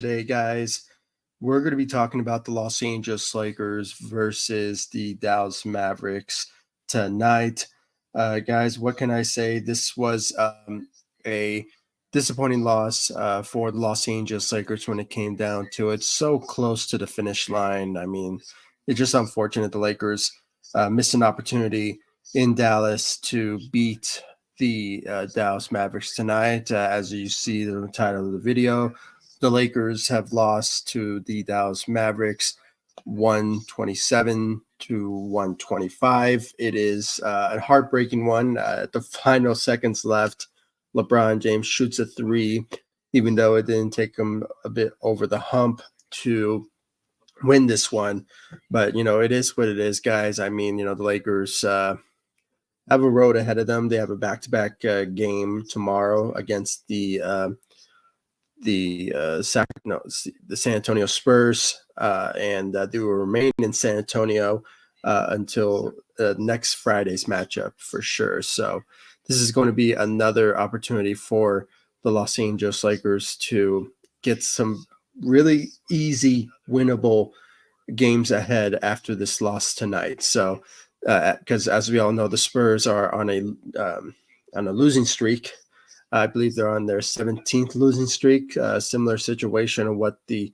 Today, guys, we're going to be talking about the Los Angeles Lakers versus the Dallas Mavericks tonight. Guys, what can I say? This was a disappointing loss for the Los Angeles Lakers when it came down to it. So close to the finish line. I mean, it's just unfortunate the Lakers missed an opportunity in Dallas to beat the Dallas Mavericks tonight. As you see the title of the video, the Lakers have lost to the Dallas Mavericks 127 to 125. It is a heartbreaking one. At the final seconds left, LeBron James shoots a three, even though it didn't take him a bit over the hump to win this one. But, it is what it is, guys. I mean, the Lakers have a road ahead of them. They have a back-to-back game tomorrow against the San Antonio Spurs, and they will remain in San Antonio until next Friday's matchup for sure. So this is going to be another opportunity for the Los Angeles Lakers to get some really easy, winnable games ahead after this loss tonight. So, because as we all know, the Spurs are on a losing streak. I believe they're on their 17th losing streak. Similar situation of what the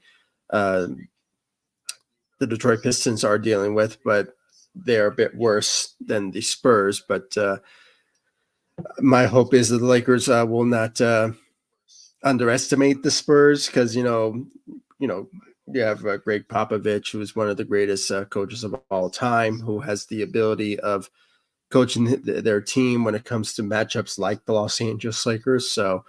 Detroit Pistons are dealing with, but they're a bit worse than the Spurs. But my hope is that the Lakers will not underestimate the Spurs, because you have Greg Popovich, who is one of the greatest coaches of all time, who has the ability of coaching their team when it comes to matchups like the Los Angeles Lakers. So,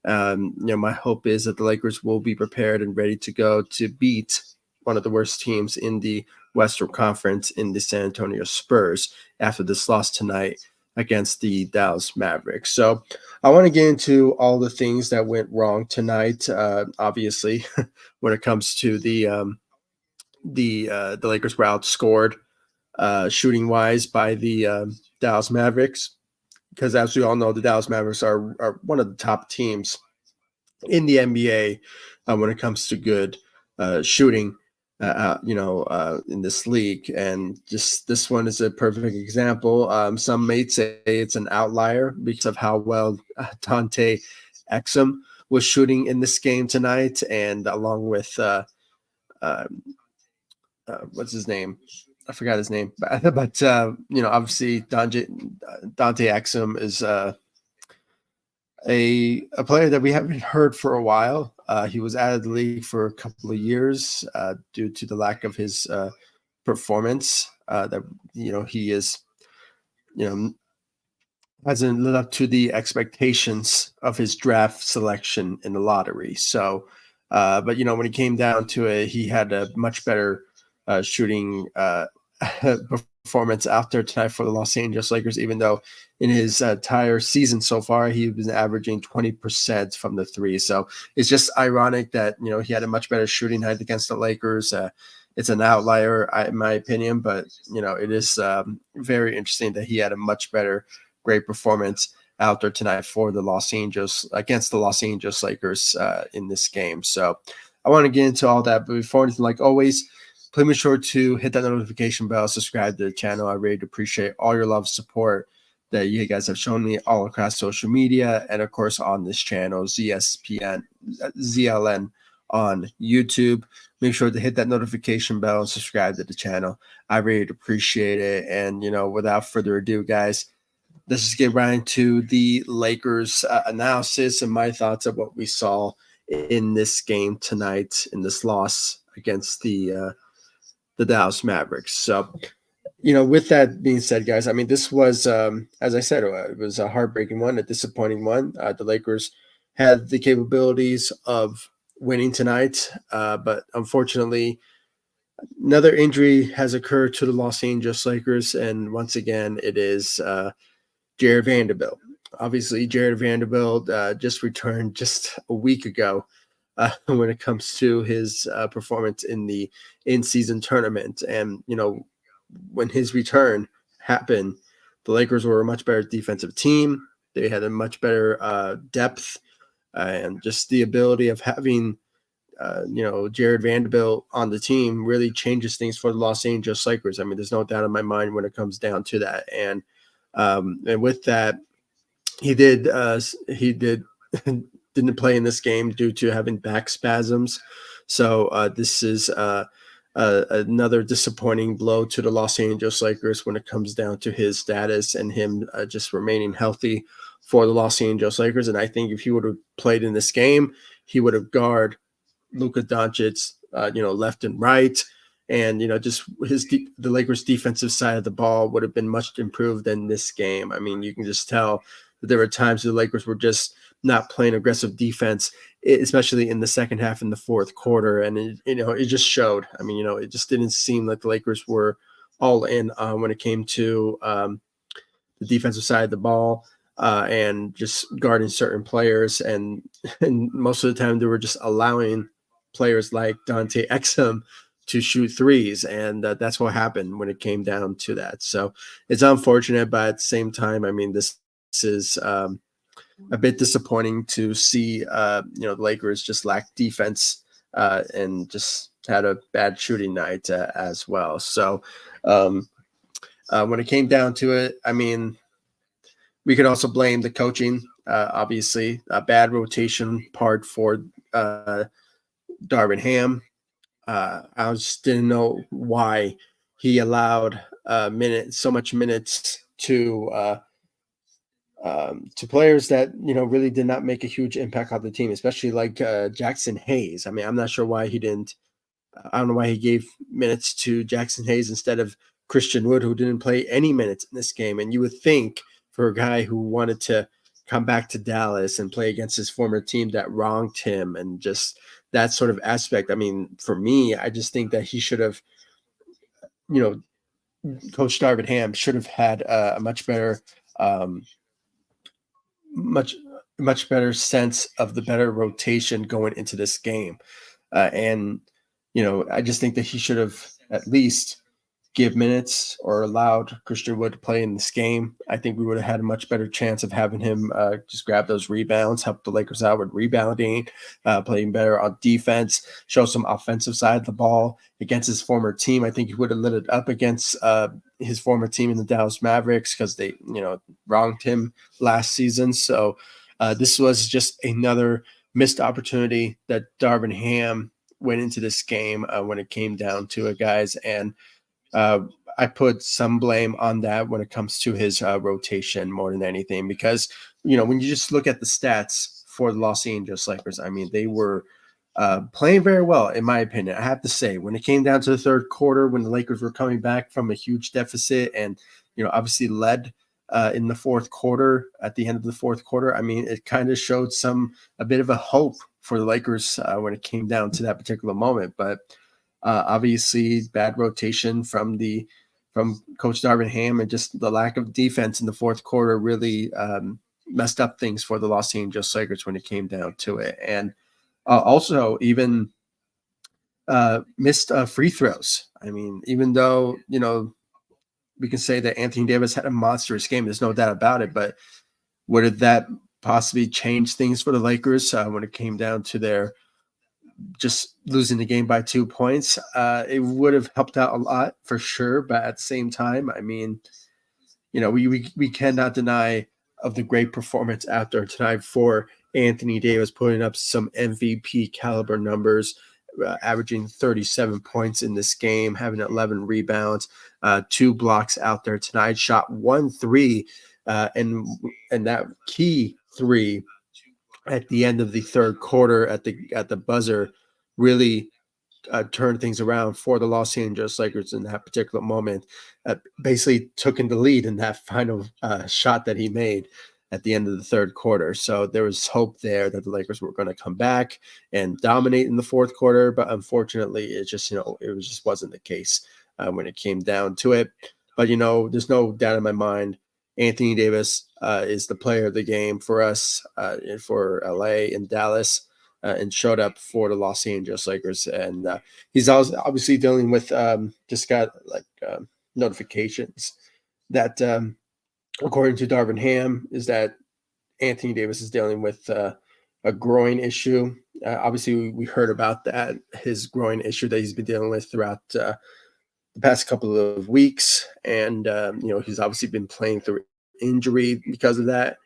my hope is that the Lakers will be prepared and ready to go to beat one of the worst teams in the Western Conference in the San Antonio Spurs after this loss tonight against the Dallas Mavericks. So I want to get into all the things that went wrong tonight. Obviously, when it comes to the Lakers were outscored shooting wise by the Dallas Mavericks, because as we all know, the Dallas Mavericks are one of the top teams in the NBA when it comes to good shooting. In this league, and just this one is a perfect example. Some may say it's an outlier because of how well Dante Exum was shooting in this game tonight, and along with what's his name? I forgot his name, but obviously Dante Exum is a player that we haven't heard for a while. He was out of the league for a couple of years due to the lack of his performance. That he is, hasn't lived up to the expectations of his draft selection in the lottery. So, but when he came down to it, he had a much better shooting performance out there tonight for the Los Angeles Lakers, even though in his entire season so far, he's been averaging 20% from the three. So it's just ironic that, he had a much better shooting night against the Lakers. It's an outlier, in my opinion, but, it is very interesting that he had a much better, great performance out there tonight for the against the Los Angeles Lakers in this game. So I want to get into all that, but before anything, like always, please make sure to hit that notification bell, subscribe to the channel. I really appreciate all your love, support that you guys have shown me all across social media, and of course on this channel, ZLN on YouTube. Make sure to hit that notification bell and subscribe to the channel. I really appreciate it. And, without further ado, guys, let's just get right into the Lakers analysis and my thoughts of what we saw in this game tonight, in this loss against the Dallas Mavericks. So, with that being said, guys, I mean, this was, as I said, it was a heartbreaking one, a disappointing one. The Lakers had the capabilities of winning tonight, but unfortunately, another injury has occurred to the Los Angeles Lakers, and once again, it is Jared Vanderbilt. Obviously, Jared Vanderbilt just returned just a week ago when it comes to his performance in the in-season tournament. And, when his return happened, the Lakers were a much better defensive team. They had a much better depth and just the ability of having Jared Vanderbilt on the team really changes things for the Los Angeles Lakers. I mean, there's no doubt in my mind when it comes down to that. And with that, he did didn't play in this game due to having back spasms. So this is another disappointing blow to the Los Angeles Lakers when it comes down to his status and him just remaining healthy for the Los Angeles Lakers. And I think if he would have played in this game, he would have guarded Luka Doncic, left and right. And, just the Lakers' defensive side of the ball would have been much improved in this game. I mean, you can just tell that there were times the Lakers were just not playing aggressive defense, especially in the second half and the fourth quarter. And, it just showed. I mean, it just didn't seem like the Lakers were all in when it came to the defensive side of the ball. And just guarding certain players. And most of the time they were just allowing players like Dante Exum to shoot threes. And that's what happened when it came down to that. So it's unfortunate, but at the same time, I mean, this is a bit disappointing to see, the Lakers just lack defense and just had a bad shooting night as well. So when it came down to it, I mean, we could also blame the coaching, obviously, a bad rotation part for Darvin Ham. I just didn't know why he allowed so much minutes to players that really did not make a huge impact on the team, especially like Jackson Hayes. I mean, I'm not sure why he didn't. I don't know why he gave minutes to Jackson Hayes instead of Christian Wood, who didn't play any minutes in this game. And you would think for a guy who wanted to come back to Dallas and play against his former team that wronged him and just that sort of aspect. I mean, for me, I just think that he should have, Coach Darvin Ham should have had a much better, much better sense of the better rotation going into this game. And I just think that he should have at least give minutes or allowed Christian Wood to play in this game. I think we would have had a much better chance of having him just grab those rebounds, help the Lakers out with rebounding, playing better on defense, show some offensive side of the ball against his former team. I think he would have lit it up against his former team in the Dallas Mavericks because they, wronged him last season. So this was just another missed opportunity that Darvin Ham went into this game when it came down to it, guys. And I put some blame on that when it comes to his rotation more than anything, because, when you just look at the stats for the Los Angeles Lakers, I mean, they were playing very well, in my opinion. I have to say, when it came down to the third quarter, when the Lakers were coming back from a huge deficit and, obviously led in the fourth quarter, at the end of the fourth quarter, I mean, it kind of showed a bit of a hope for the Lakers when it came down to that particular moment. But obviously, bad rotation from Coach Darvin Ham and just the lack of defense in the fourth quarter really messed up things for the Los Angeles Lakers when it came down to it. And also even missed free throws. I mean, even though, we can say that Anthony Davis had a monstrous game, there's no doubt about it, but would that possibly change things for the Lakers when it came down to their just losing the game by 2 points? It would have helped out a lot for sure, but at the same time, I mean, we cannot deny of the great performance out there tonight for Anthony Davis, putting up some MVP caliber numbers, averaging 37 points in this game, having 11 rebounds, 2 blocks out there tonight, shot 1 3, and that key 3 at the end of the third quarter at the buzzer really turned things around for the Los Angeles Lakers in that particular moment. Basically took in the lead in that final shot that he made at the end of the third quarter. So there was hope there that the Lakers were going to come back and dominate in the fourth quarter, but unfortunately, it just wasn't the case when it came down to it. But there's no doubt in my mind, Anthony Davis is the player of the game for us, for LA and Dallas, and showed up for the Los Angeles Lakers. And he's also obviously dealing with just got notifications that, according to Darvin Ham, is that Anthony Davis is dealing with a groin issue. Obviously, we heard about that, his groin issue that he's been dealing with throughout the past couple of weeks. And, he's obviously been playing through injury because of that.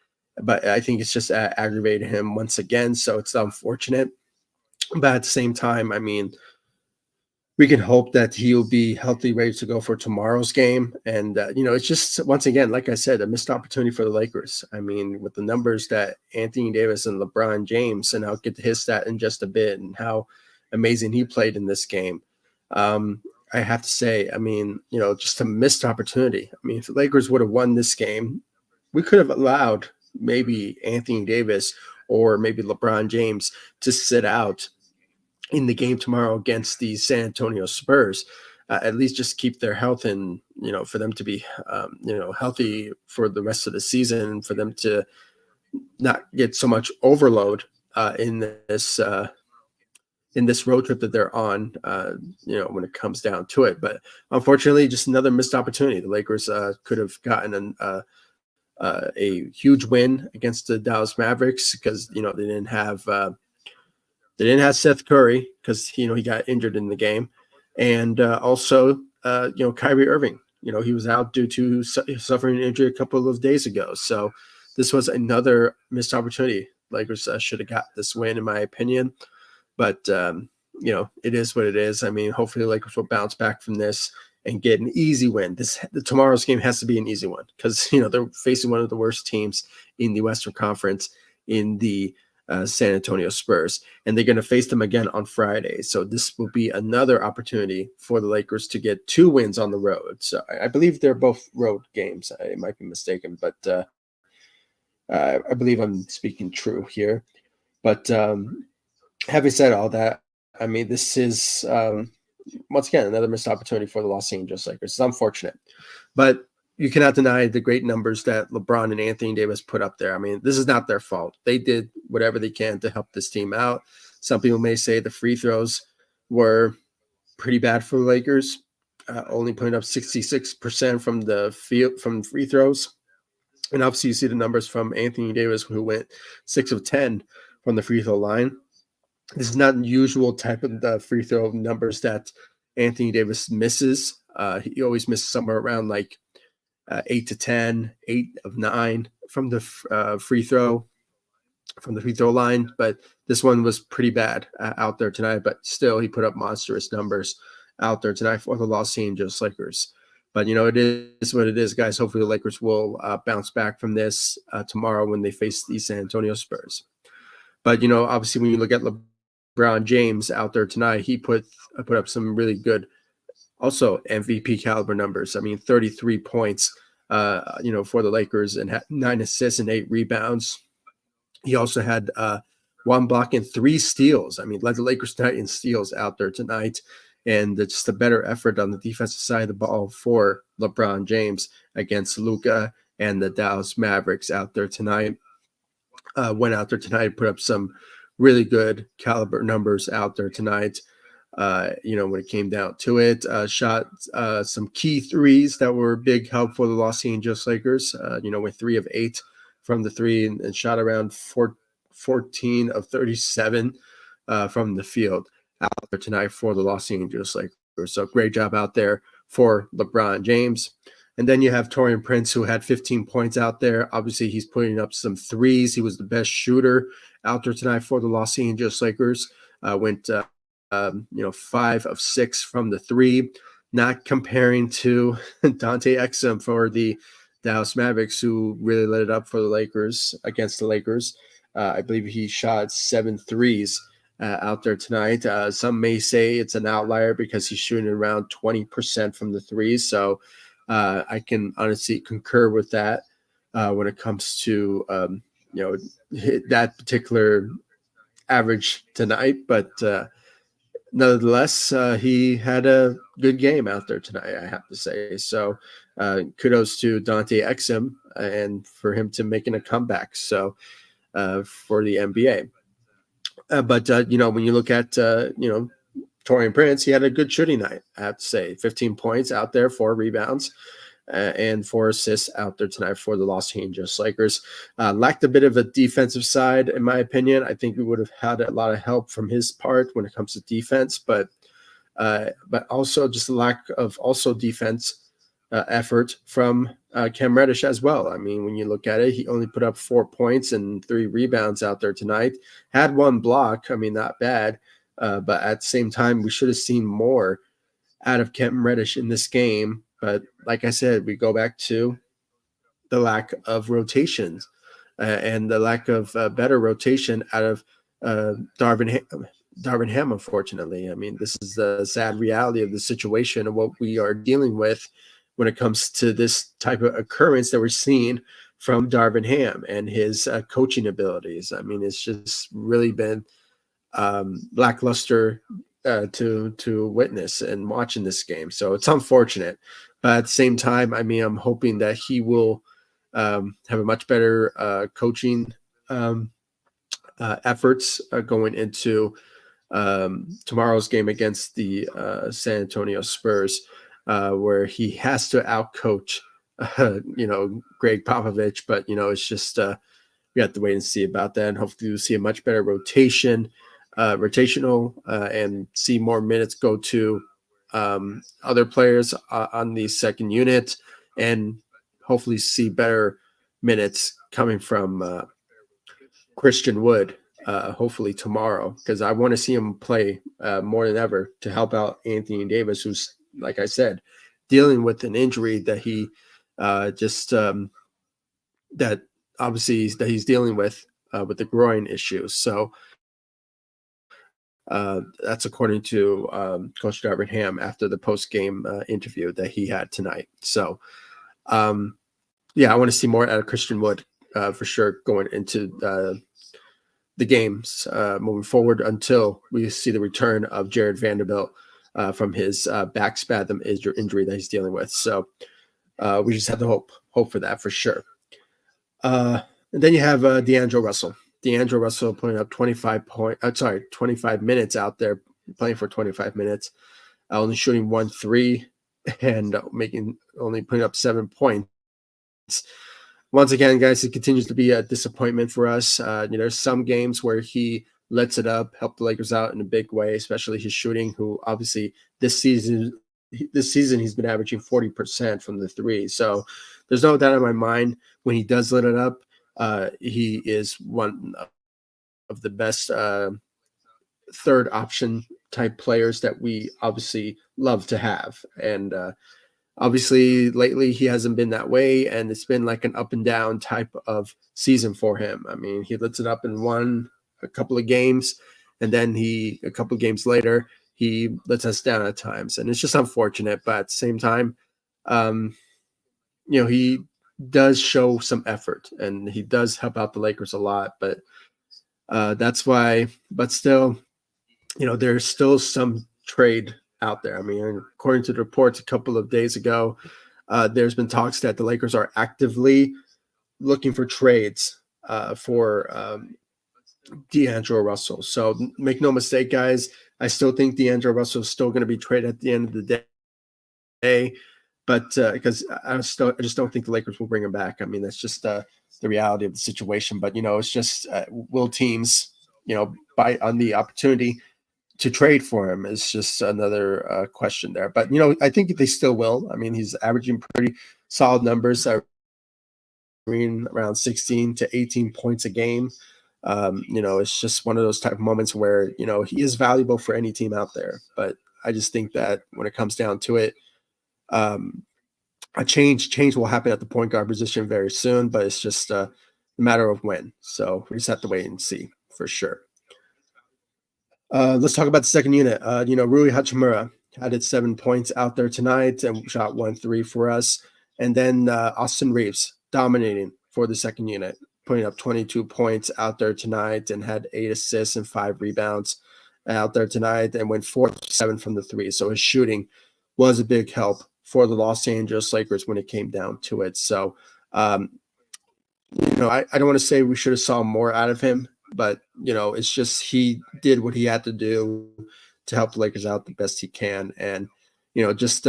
But I think it's just aggravated him once again. So it's unfortunate. But at the same time, I mean, we can hope that he'll be healthy, ready to go for tomorrow's game. And, it's just, once again, like I said, a missed opportunity for the Lakers. I mean, with the numbers that Anthony Davis and LeBron James, and I'll get to his stat in just a bit, and how amazing he played in this game. I have to say, I mean, just a missed opportunity. I mean, if the Lakers would have won this game, we could have allowed maybe Anthony Davis or maybe LeBron James to sit out in the game tomorrow against the San Antonio Spurs. At least just keep their health, and for them to be healthy for the rest of the season, and for them to not get so much overload in this road trip that they're on, when it comes down to it. But unfortunately, just another missed opportunity. The Lakers could have gotten a huge win against the Dallas Mavericks, because they didn't have Seth Curry, because he got injured in the game, and also Kyrie Irving. He was out due to suffering an injury a couple of days ago. So this was another missed opportunity. Lakers should have got this win, in my opinion. But it is what it is. I mean, hopefully the Lakers will bounce back from this and get an easy win. Tomorrow's game has to be an easy one, because they're facing one of the worst teams in the Western Conference, in the San Antonio Spurs, and they're going to face them again on Friday. So this will be another opportunity for the Lakers to get 2 wins on the road. So I believe they're both road games. I might be mistaken, but I believe I'm speaking true here. But having said all that, I mean, this is once again another missed opportunity for the Los Angeles Lakers. It's unfortunate, but you cannot deny the great numbers that LeBron and Anthony Davis put up there. I mean, this is not their fault. They did whatever they can to help this team out. Some people may say the free throws were pretty bad for the Lakers, only putting up 66% from the field, from free throws. And obviously you see the numbers from Anthony Davis, who went 6 of 10 from the free throw line. This is not usual type of the free throw numbers that Anthony Davis misses. He always misses somewhere around like 8 to 10, 8 of 9 from the free throw line. But this one was pretty bad out there tonight. But still, he put up monstrous numbers out there tonight for the Los Angeles Lakers. But, it is what it is, guys. Hopefully the Lakers will bounce back from this tomorrow when they face the San Antonio Spurs. But, obviously when you look at LeBron James out there tonight, he put up some really good, also MVP caliber numbers. I mean, 33 points, for the Lakers, and had 9 assists and 8 rebounds. He also had 1 block and 3 steals. I mean, led the Lakers tonight in steals out there tonight. And it's just a better effort on the defensive side of the ball for LeBron James against Luka and the Dallas Mavericks out there tonight. Went out there tonight, put up some really good caliber numbers out there tonight. When it came down to it, shot some key threes that were big help for the Los Angeles Lakers, with 3 of 8 from the 3, and shot around 14 of 37 from the field out there tonight for the Los Angeles Lakers. So great job out there for LeBron James. And then you have Taurean Prince, who had 15 points out there. Obviously, he's putting up some threes. He was the best shooter out there tonight for the Los Angeles Lakers. Went 5 of 6 from the 3, not comparing to Dante Exum for the Dallas Mavericks, who really lit it up for the Lakers against the Lakers. I believe he shot 7 threes out there tonight. Some may say it's an outlier because he's shooting around 20% from the 3s. So I can honestly concur with that when it comes to that particular average tonight. But nonetheless, he had a good game out there tonight, I have to say. So kudos to Dante Exum and for him to making a comeback. So for the NBA. But when you look at Taurean Prince, he had a good shooting night, I have to say. 15 points out there, 4 rebounds. and 4 assists out there tonight for the Los Angeles Lakers. Lacked a bit of a defensive side, in my opinion. I think we would have had a lot of help from his part when it comes to defense, but also just a lack of also defense effort from Cam Reddish as well. I mean, when you look at it, he only put up 4 points and 3 rebounds out there tonight. Had 1 block. I mean, not bad. But at the same time, we should have seen more out of Cam Reddish in this game. But like I said, we go back to the lack of rotations and the lack of better rotation out of Darvin Ham, unfortunately. I mean, this is the sad reality of the situation and what we are dealing with when it comes to this type of occurrence that we're seeing from Darvin Ham and his coaching abilities. I mean, it's just really been lackluster to witness and watching this game. So it's unfortunate. But at the same time, I mean, I'm hoping that he will have a much better coaching efforts going into tomorrow's game against the San Antonio Spurs, where he has to outcoach, Greg Popovich. But, it's just we have to wait and see about that. And hopefully we'll see a much better rotational and see more minutes go to other players on the second unit, and hopefully see better minutes coming from Christian Wood, hopefully tomorrow, because I want to see him play more than ever to help out Anthony Davis, who's, like I said, dealing with an injury that he that obviously that he's dealing with the groin issue. So that's according to Coach Darvin Ham after the post-game interview that he had tonight. So, I want to see more out of Christian Wood for sure going into the games moving forward until we see the return of Jared Vanderbilt from his back spasm injury that he's dealing with. So we just have to hope for that for sure. And then you have D'Angelo Russell. D'Angelo Russell putting up 25 minutes out there, playing for 25 minutes, only shooting 1 3 and only putting up 7 points. Once again, guys, it continues to be a disappointment for us. There's some games where he lets it up, help the Lakers out in a big way, especially his shooting, who obviously this season he's been averaging 40% from the 3. So there's no doubt in my mind when he does let it up, he is one of the best third option type players that we obviously love to have. And obviously lately he hasn't been that way, and it's been like an up and down type of season for him. I mean, he lets it up in a couple of games, and then a couple of games later, he lets us down at times. And it's just unfortunate, but at the same time, he does show some effort and he does help out the Lakers a lot, but that's why, but still, there's still some trade out there. I mean, according to the reports a couple of days ago, there's been talks that the Lakers are actively looking for trades for D'Angelo Russell. So make no mistake, guys, I still think D'Angelo Russell is still going to be traded at the end of the day. But because I just don't think the Lakers will bring him back. I mean, that's just the reality of the situation. But, it's just will teams, buy on the opportunity to trade for him is just another question there. But, I think they still will. I mean, he's averaging pretty solid numbers, around 16 to 18 points a game. It's just one of those type of moments where, he is valuable for any team out there. But I just think that when it comes down to it, a change will happen at the point guard position very soon, but it's just a matter of when. So we just have to wait and see for sure. Let's talk about the second unit. Rui Hachimura had 7 points out there tonight and shot 1 3 for us. And then Austin Reeves dominating for the second unit, putting up 22 points out there tonight and had 8 assists and 5 rebounds out there tonight and went 4-7 from the 3. So his shooting was a big help for the Los Angeles Lakers when it came down to it. So, I don't want to say we should have saw more out of him, but, it's just he did what he had to do to help the Lakers out the best he can. And, just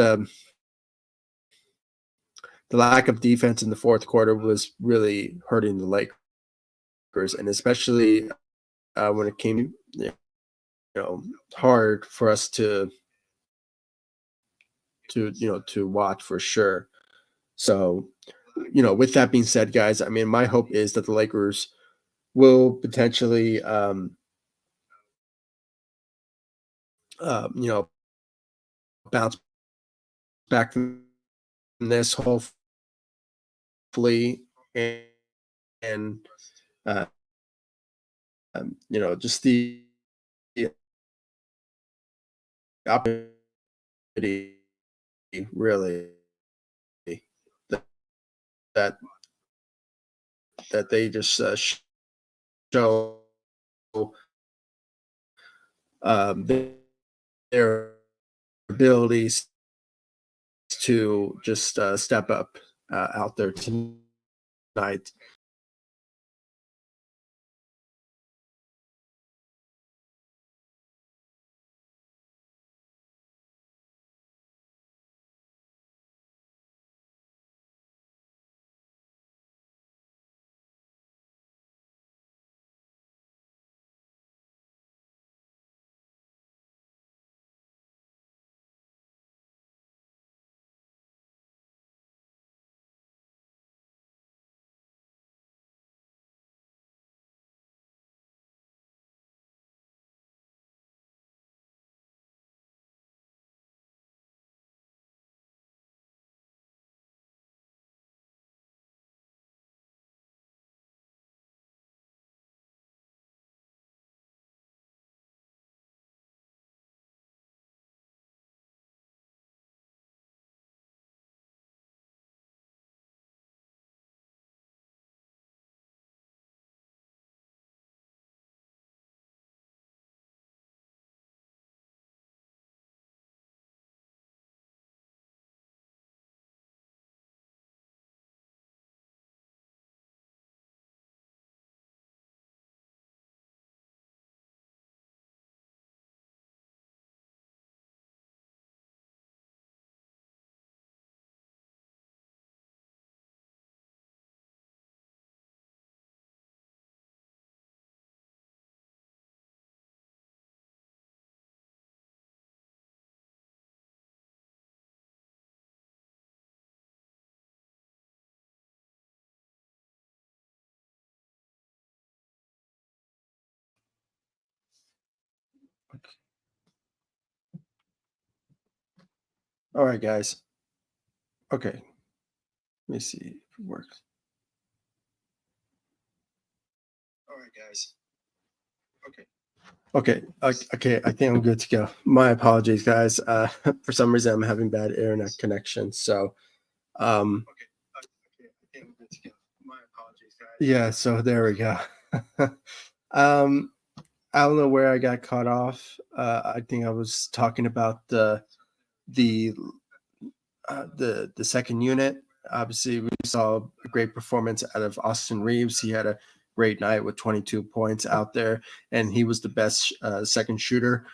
the lack of defense in the fourth quarter was really hurting the Lakers, and especially when it came, know, hard for us to watch for sure. So, with that being said, guys, I mean, my hope is that the Lakers will potentially, you know, bounce back from this, hopefully, and, and uh, just the opportunity really that that, that they just show um, their abilities to just step up out there tonight. All right, guys. Okay, let me see if it works. All right, guys. Okay. Okay. Okay. I think I'm good to go. My apologies, guys. For some reason, I'm having bad internet connection. So, okay. I think I'm good to go. My apologies, guys. Yeah. So there we go. um, I don't know where I got caught off. I think I was talking about the the second unit. Obviously, we saw a great performance out of Austin Reeves. He had a great night with 22 points out there, and he was the best second shooter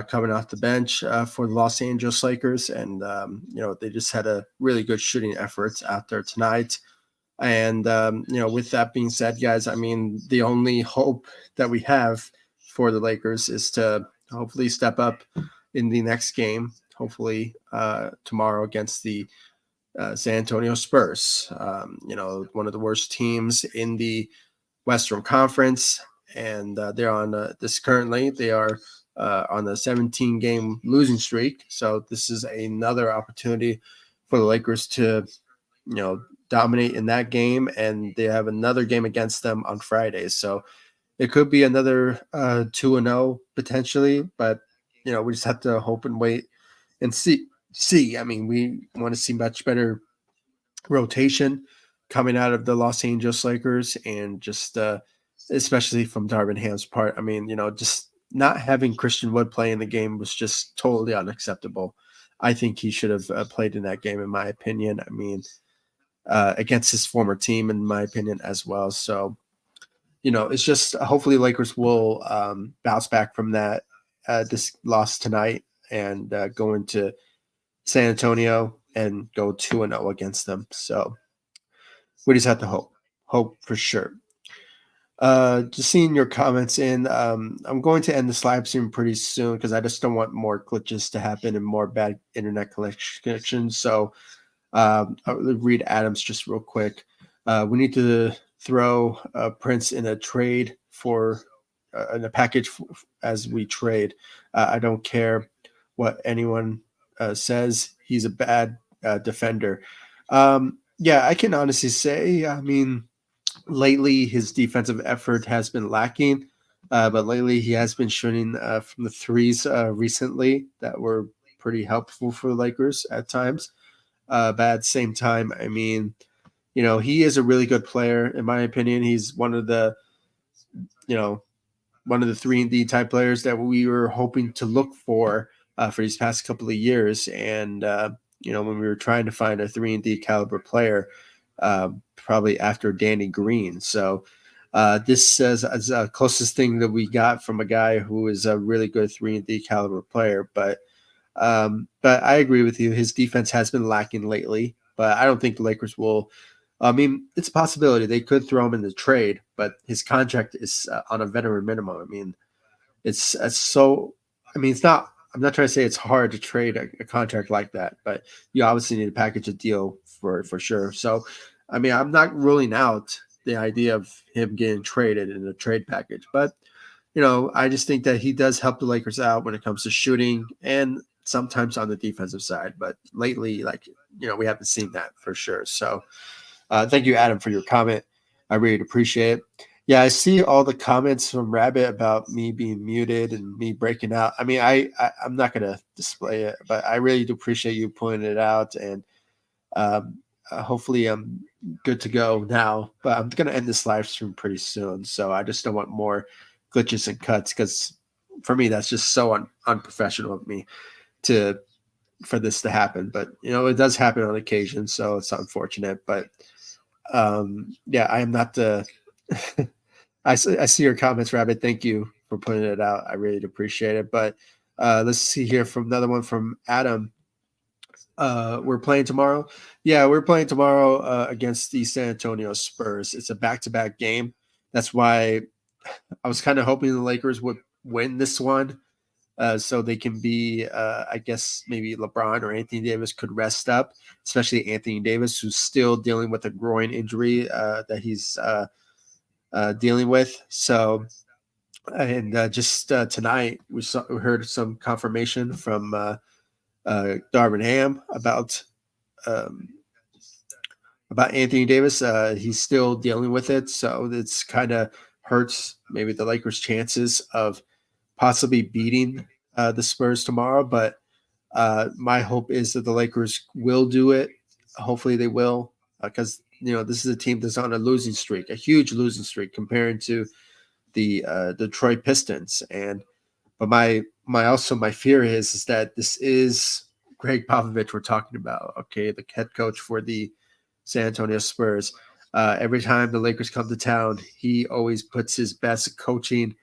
coming off the bench for the Los Angeles Lakers. And they just had a really good shooting efforts out there tonight. And with that being said, guys, I mean, the only hope that we have for the Lakers is to hopefully step up in the next game. Hopefully tomorrow against the San Antonio Spurs. One of the worst teams in the Western Conference, and they're on this currently. They are on a 17 game losing streak. So this is another opportunity for the Lakers to dominate in that game, and they have another game against them on Friday. So it could be another 2-0 potentially, but we just have to hope and wait and see. I mean, we want to see much better rotation coming out of the Los Angeles Lakers, and just especially from Darvin Ham's part. I mean, just not having Christian Wood play in the game was just totally unacceptable. I think he should have played in that game, in my opinion. I mean, against his former team, in my opinion, as well. So, it's just hopefully Lakers will bounce back from that this loss tonight and go into San Antonio and go 2-0 against them. So we just have to hope for sure. Just seeing your comments in. I'm going to end this live stream pretty soon because I just don't want more glitches to happen and more bad internet connections. So I'll read Adams just real quick. We need to throw Prince in a trade for in a package as we trade. I don't care what anyone says. He's a bad defender. Yeah, I can honestly say. I mean, lately his defensive effort has been lacking, but lately he has been shooting from the threes recently that were pretty helpful for the Lakers at times. But at the same time, I mean, he is a really good player in my opinion. He's you know, one of the 3-and-D type players that we were hoping to look for these past couple of years. And, when we were trying to find a 3-and-D caliber player, probably after Danny Green. So this is the closest thing that we got from a guy who is a really good 3-and-D caliber player. But I agree with you. His defense has been lacking lately, but I don't think the Lakers will. I mean, it's a possibility they could throw him in the trade, but his contract is on a veteran minimum. I mean, it's so. I mean, it's not. I'm not trying to say it's hard to trade a contract like that, but you obviously need to package a deal for sure. So, I mean, I'm not ruling out the idea of him getting traded in a trade package, but I just think that he does help the Lakers out when it comes to shooting and sometimes on the defensive side. But lately, we haven't seen that for sure. So thank you, Adam, for your comment. I really appreciate it. Yeah, I see all the comments from Rabbit about me being muted and me breaking out. I mean, I'm not going to display it, but I really do appreciate you pointing it out. And hopefully I'm good to go now. But I'm going to end this live stream pretty soon. So I just don't want more glitches and cuts because for me, that's just so unprofessional of me for this to happen. But, it does happen on occasion. So it's unfortunate. But yeah, I am not the. I see your comments, Rabbit. Thank you for putting it out. I really appreciate it. But let's see here from another one from Adam. We're playing tomorrow. Yeah, we're playing tomorrow against the San Antonio Spurs. It's a back-to-back game. That's why I was kind of hoping the Lakers would win this one so they can be, I guess, maybe LeBron or Anthony Davis could rest up, especially Anthony Davis, who's still dealing with a groin injury that he's dealing with. So, and just tonight, we heard some confirmation from Darvin Ham um, about Anthony Davis. He's still dealing with it, so it's kind of hurts maybe the Lakers' chances of possibly beating the Spurs tomorrow. But my hope is that the Lakers will do it. Hopefully, they will, because this is a team that's on a losing streak, a huge losing streak, comparing to the Detroit Pistons. But my fear is that this is Greg Popovich we're talking about. Okay, the head coach for the San Antonio Spurs. Every time the Lakers come to town, he always puts his best coaching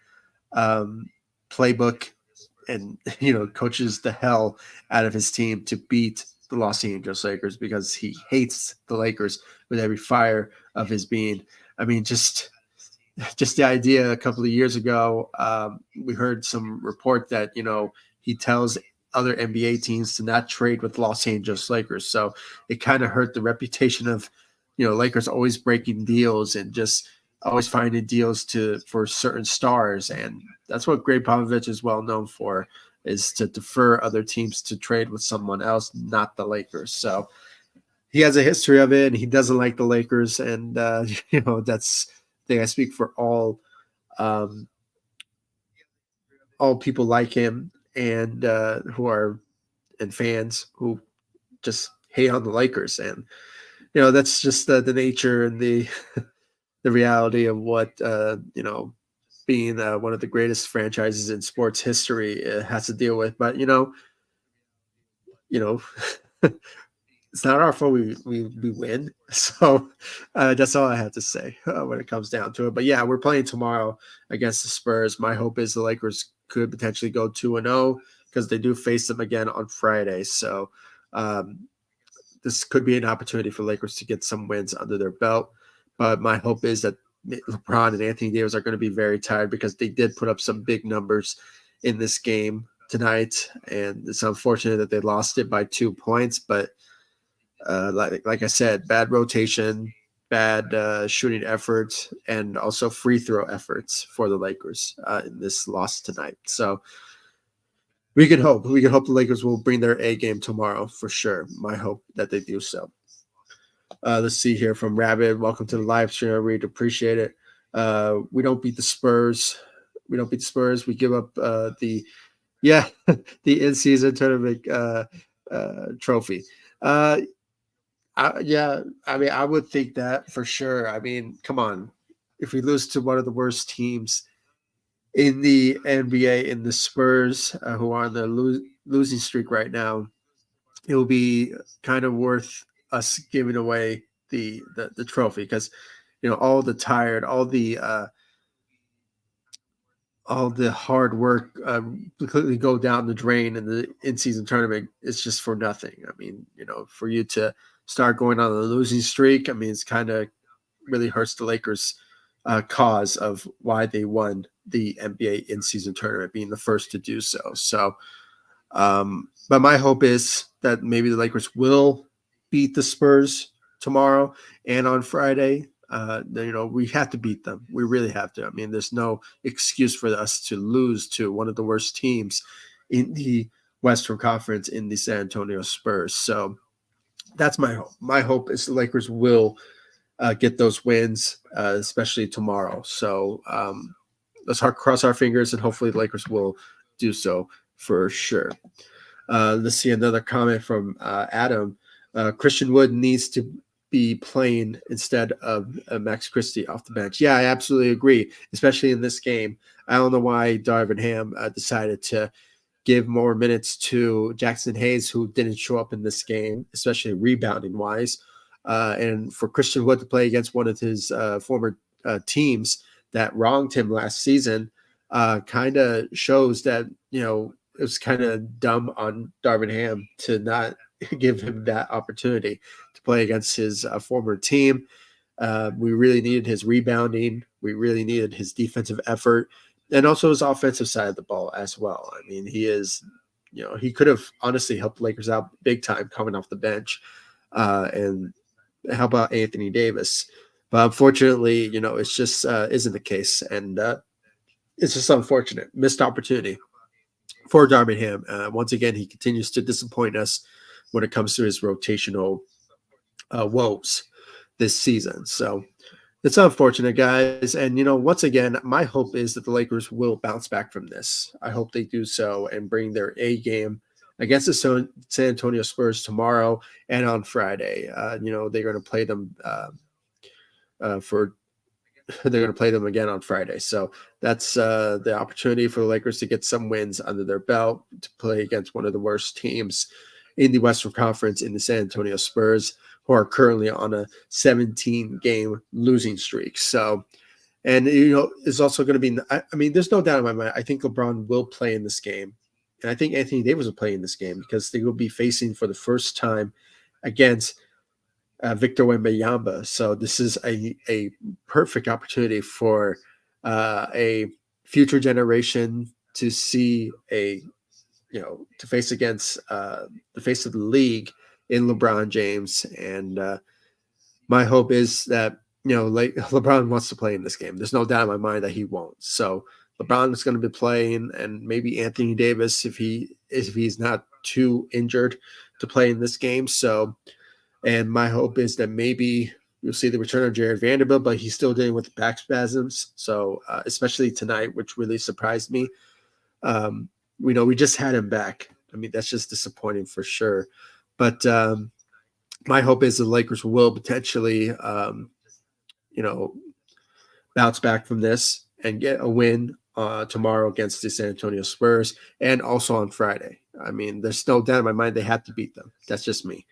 playbook and coaches the hell out of his team to beat the Los Angeles Lakers because he hates the Lakers with every fire of his being. I mean, just the idea a couple of years ago, we heard some report that, he tells other NBA teams to not trade with Los Angeles Lakers. So it kind of hurt the reputation of, Lakers always breaking deals and just always finding deals for certain stars. And that's what Greg Popovich is well known for, is to defer other teams to trade with someone else, not the Lakers. So he has a history of it and he doesn't like the Lakers. And, that's, I speak for all people like him and who are and fans who just hate on the Lakers, and that's just the nature and the the reality of what being one of the greatest franchises in sports history has to deal with. But you know, it's not our fault we win. So that's all I have to say when it comes down to it. But yeah, we're playing tomorrow against the Spurs. My hope is the Lakers could potentially go 2-0 because they do face them again on Friday. So this could be an opportunity for Lakers to get some wins under their belt. But my hope is that LeBron and Anthony Davis are going to be very tired because they did put up some big numbers in this game tonight, and it's unfortunate that they lost it by 2 points. But like I said, bad rotation, bad shooting efforts, and also free throw efforts for the Lakers in this loss tonight. So we can hope the Lakers will bring their A game tomorrow for sure. My hope that they do so. Let's see here from Rabbit. Welcome to the live stream. I really appreciate it. We don't beat the Spurs. We don't beat the Spurs. We give up the in-season tournament trophy. I would think that for sure. I mean, come on. If we lose to one of the worst teams in the NBA, in the Spurs, who are on the losing streak right now, it will be kind of worth us giving away the trophy because, all the tired, all the hard work completely go down the drain in the in-season tournament. It's just for nothing. I mean, for you to start going on a losing streak, I mean, it's kind of really hurts the Lakers' cause of why they won the NBA in-season tournament, being the first to do so. So, but my hope is that maybe the Lakers will beat the Spurs tomorrow and on Friday. We have to beat them. We really have to. I mean, there's no excuse for us to lose to one of the worst teams in the Western Conference in the San Antonio Spurs. So that's my hope. My hope is the Lakers will get those wins, especially tomorrow. So let's cross our fingers, and hopefully the Lakers will do so for sure. Let's see another comment from Adam. Christian Wood needs to be playing instead of Max Christie off the bench. Yeah, I absolutely agree, especially in this game. I don't know why Darvin Ham decided to give more minutes to Jackson Hayes, who didn't show up in this game, especially rebounding wise. And for Christian Wood to play against one of his former teams that wronged him last season kind of shows that, it was kind of dumb on Darvin Ham to not give him that opportunity to play against his former team. We really needed his rebounding. We really needed his defensive effort and also his offensive side of the ball as well. I mean, he could have honestly helped the Lakers out big time coming off the bench. And how about Anthony Davis? But unfortunately, it's just isn't the case. And it's just unfortunate. Missed opportunity for Darvin Ham. Once again, he continues to disappoint us when it comes to his rotational woes this season. So it's unfortunate, guys. And, once again, my hope is that the Lakers will bounce back from this. I hope they do so and bring their A game against the San Antonio Spurs tomorrow and on Friday. They're going to play them they're going to play them again on Friday. So that's the opportunity for the Lakers to get some wins under their belt to play against one of the worst teams in the Western Conference in the San Antonio Spurs, who are currently on a 17-game losing streak. So, and, it's also going to be, I mean, there's no doubt in my mind, I think LeBron will play in this game. And I think Anthony Davis will play in this game because they will be facing for the first time against Victor Wembanyama. So this is a perfect opportunity for a future generation to see to face against the face of the league in LeBron James. And my hope is that, LeBron wants to play in this game. There's no doubt in my mind that he won't. So LeBron is going to be playing, and maybe Anthony Davis if he's not too injured to play in this game. So, and my hope is that maybe you'll see the return of Jared Vanderbilt, but he's still dealing with back spasms. So, especially tonight, which really surprised me. We just had him back. I mean, that's just disappointing for sure. But my hope is the Lakers will potentially, bounce back from this and get a win tomorrow against the San Antonio Spurs and also on Friday. I mean, there's no doubt in my mind they have to beat them. That's just me.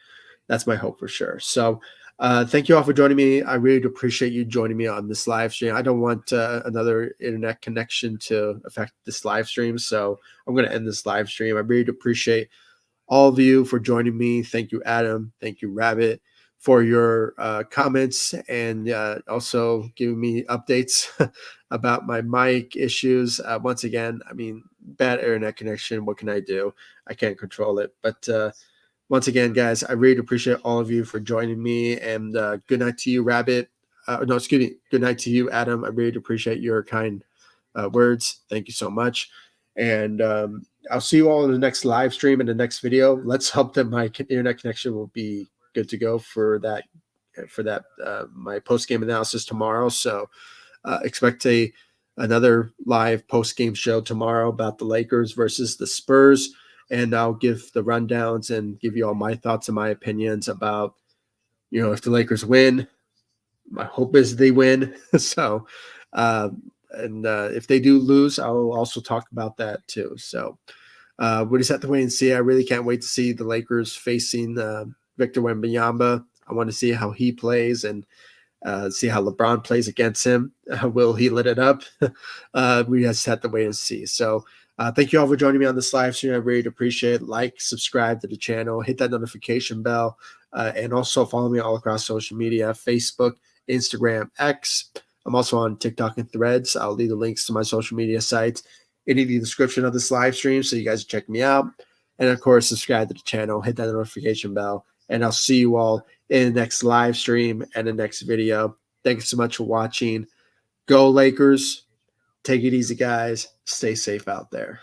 That's my hope for sure. So thank you all for joining me. I really do appreciate you joining me on this live stream. I don't want another internet connection to affect this live stream. So I'm going to end this live stream. I really do appreciate all of you for joining me. Thank you, Adam. Thank you, Rabbit, for your comments and also giving me updates about my mic issues. Once again, I mean, bad internet connection. What can I do? I can't control it. But once again, guys, I really appreciate all of you for joining me. And good night to you, Rabbit. No, excuse me. Good night to you, Adam. I really appreciate your kind words. Thank you so much. And I'll see you all in the next live stream and the next video. Let's hope that my internet connection will be good to go for that. My post game analysis tomorrow. So expect another live post game show tomorrow about the Lakers versus the Spurs, and I'll give the rundowns and give you all my thoughts and my opinions about if the Lakers win. My hope is they win. So, if they do lose, I'll also talk about that too. So, we just have to wait and see. I really can't wait to see the Lakers facing Victor Wembanyama. I want to see how he plays and see how LeBron plays against him. Will he lit it up? We just have to wait and see. So thank you all for joining me on this live stream. I really appreciate it. Like, subscribe to the channel, hit that notification bell, and also follow me all across social media, Facebook, Instagram, X. I'm also on TikTok and Threads. I'll leave the links to my social media sites in the description of this live stream so you guys check me out. And of course, subscribe to the channel, hit that notification bell, and I'll see you all in the next live stream and the next video. Thanks so much for watching. Go Lakers. Take it easy, guys. Stay safe out there.